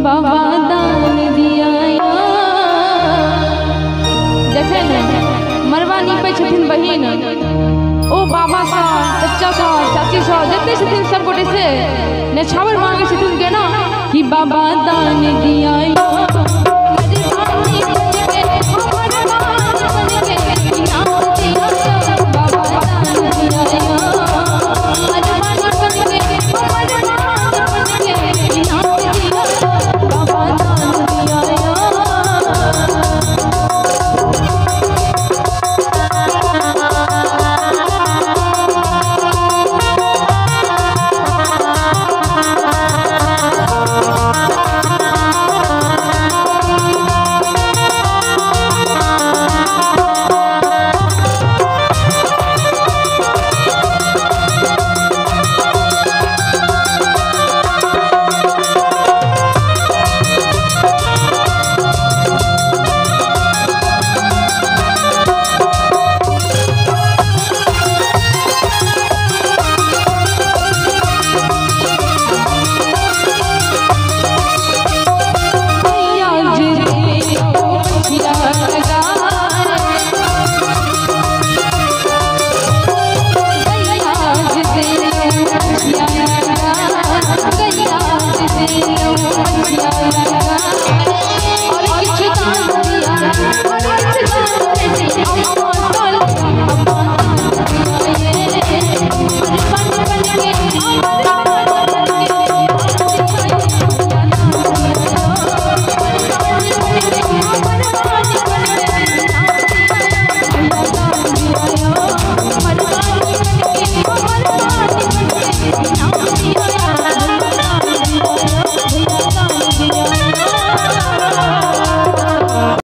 बाबा दान दिया। देखे न मरवा नीपे छथिन बहिन ओ बाबा सा चाचा सा चाची सा जते छथिन सब गोटे से नेछावर मांगे छथिन केना कि बाबा दान दिया। और